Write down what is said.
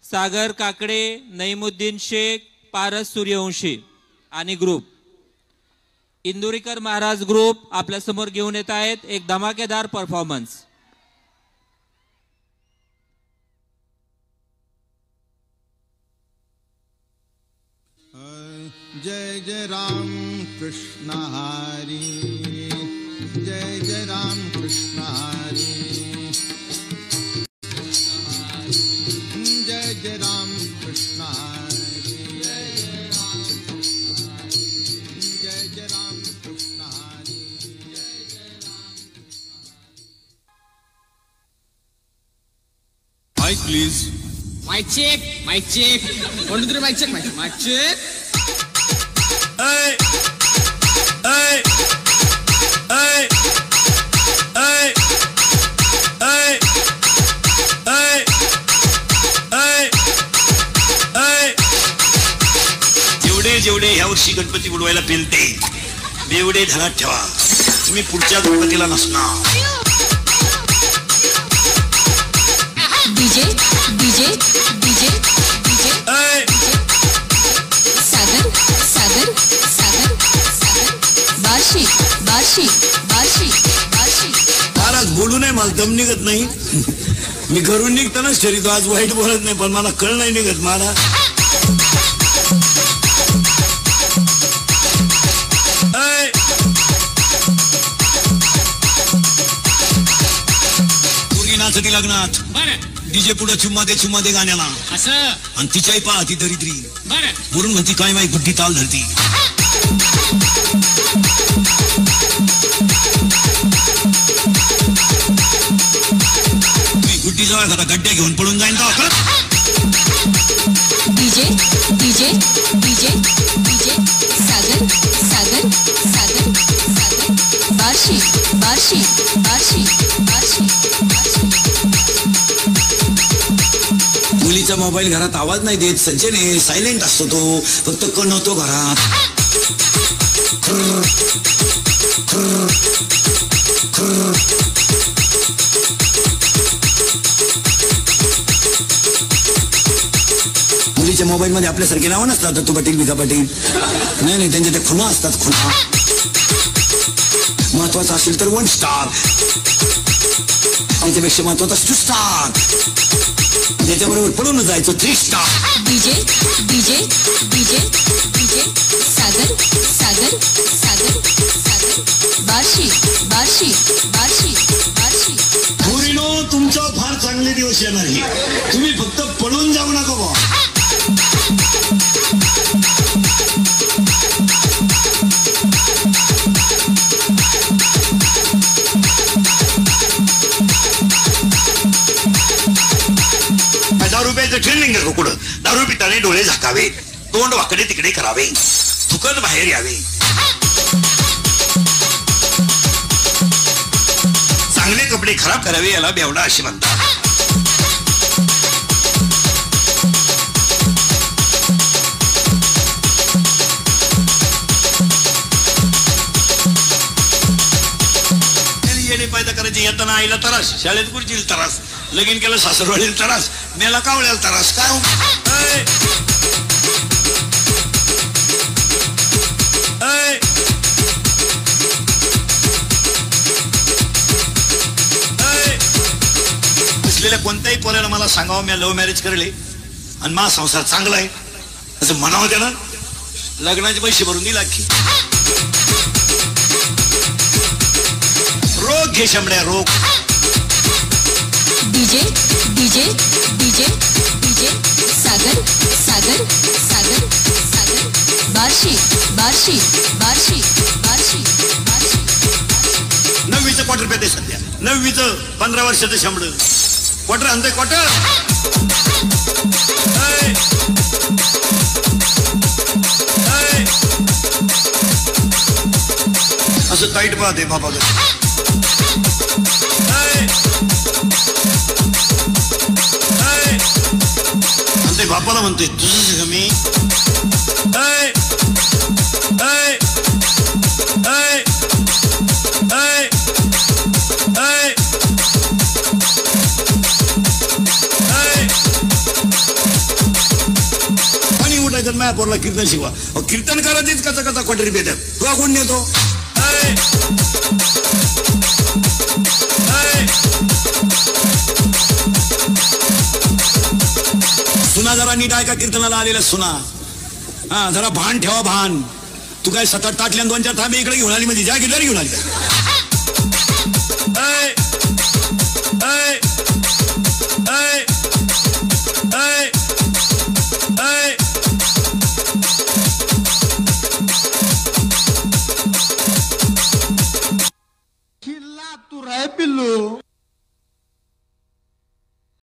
सागर काकडे, नईमुद्दीन शेख, पारस सूर्यवंशी आणि group. Indurikar Maharaj group आपल्या समोर घेऊन येत आहेत एक धमाकेदार परफॉर्मन्स. जय जय राम कृष्ण हरी, जय जय राम कृष्ण हरी, जय जय राम कृष्ण हरी, जय जय राम कृष्ण हरी, जय जय राम कृष्ण हरी, जय जय Ram Krishna Hari. Mic please. Mic check, mic check. 1 2 3 mic check, mic check. Hey, hey, hey, hey, hey, hey, hey, hey. जेवढे जेवढे ह्या वर्षी गणपती बुडवायला पेलते बेवढे ध्यानात ठेवा, तुम्ही पुढच्या गणपतीला नसणार. DJ DJ DJ DJ Sagar Sagar Sagar Sagar Barshi Barshi Barshi Barshi. Maharaj बोलू नये, मला दम निघत नाही. मी घरून निघतानाच ठरतो आज वाईट बोलत नाही, पण मला कळ नाही निघत महाराज. पोरगी नाचती लग्नात डीजे पुढे चुम्मा दे गाण्याला असं आणि तिच्याही पहा ती दरिद्री बरं वरून म्हणती काय माहिती गुड्डी ताल धरती. तुम्ही गुड्डी जवळ खाता गड्ड्या घेऊन पळून जाईन का. DJ DJ DJ DJ Sagar Sagar Sagar Sagar Barshi Barshi Barshi Barshi Barshi. मुलीचा मोबाईल घरात आवाज नाही देत संजयने, सायलेंट असतो तो, फक्त कण होतो घरात. मुलीच्या मोबाईल मध्ये आपल्यासारखे नावं नसतात, दत्तू पाटील बिका पाटील. नाही त्यांच्या त्या खुणा असतात, खुणा. महत्वाचं असेल तर 1 स्टार, त्याच्यापेक्षा महत्वाचा 2 स्टार, त्याच्याबरोबर पळून जायचं 3 star. DJ DJ DJ DJ Sagar Sagar Sagar Sagar Barshi Barshi Barshi Barshi. पोरीनो, तुमचा फार चांगले दिवस येणार आहे, तुम्ही फक्त पळून जाऊ नका बा. ₹10 ट्रेनिंग आहे कुठं. दारू पिताने डोळे झाकावे, तोंड वाकडे तिकडे करावे, थुकत बाहेर यावे. चांगले कपडे खराब करावे याला बेवडा असे म्हणतात. येणे पैदा करायचे, येताना आईला त्रास, शाळेत कुठची त्रास, लगीन केलं सासरवाडीला त्रास, मेला कावळ्याला त्रास. काय असलेल्या कोणत्याही पोराला मला सांगावं मी लव्ह मॅरेज करले आणि माझा संसार चांगला आहे असं म्हणावं, त्याला लग्नाचे पैसे भरून दिला की. रोग घे शंभड्या, रोग. DJ DJ DJ DJ Sagar Sagar Sagar Sagar Barshi Barshi Barshi Barshi Barshi. 9वीचं quarter पेते सध्या, 9वीचं 15 वर्षाचं शंभड क्वार्टर आणतोय क्वार्टर. असं ताईट पाहते बाबा. ते बापाला म्हणतोय तुझं मी. सांगायचं माझ्या पोरला कीर्तन शिकवा. कीर्तन करायचीच कसा क्वाटरी पेतात. तुला कोण नेतो? सुना जरा नीट आहे का कीर्तनाला आलेल्या सुना? हा जरा भान ठेवा भान. तू काय 7-8 ताटल्या 2-4 थांबे इकडे घेऊन आली म्हणजे ज्या गिटार घेऊन आली.